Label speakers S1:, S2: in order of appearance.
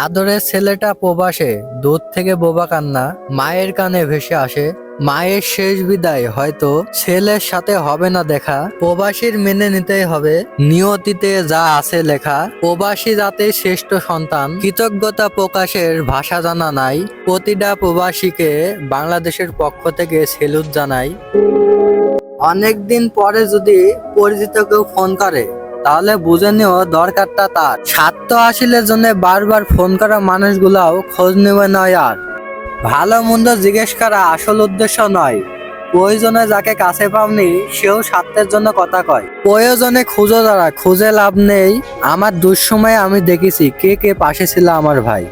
S1: আদরের ছেলেটা প্রবাসে, দূর থেকে বোবা কান্না মায়ের কানে ভেসে আসে। মায়ের শেষ বিদায় হয়তো ছেলের সাথে হবে না দেখা, প্রবাসীর মেনে নিতেই হবে নিয়তিতে যা আছে লেখা। প্রবাসী জাতির শ্রেষ্ঠ সন্তান, কৃতজ্ঞতা প্রকাশের ভাষা জানা নাই। প্রতিটা প্রবাসীকে বাংলাদেশের পক্ষ থেকে সেলুট জানাই। অনেকদিন পরে যদি পরিচিত কেউ ফোন করে, তাহলে বুঝে নিও দরকারটা তার। স্বার্থ হাসিলের জন্য বারবার ফোন করা মানুষগুলাও খোঁজ নেবে নয় আর। ভালো মন্দ জিজ্ঞেস করা আসল উদ্দেশ্য নয়। প্রয়োজনে যাকে কাছে পাওনি সেও স্বার্থের জন্য কথা কয়। প্রয়োজনে খুঁজো যারা, খুঁজে লাভ নেই। আমার দুঃসময়ে আমি দেখেছি কে কে পাশে ছিল আমার ভাই।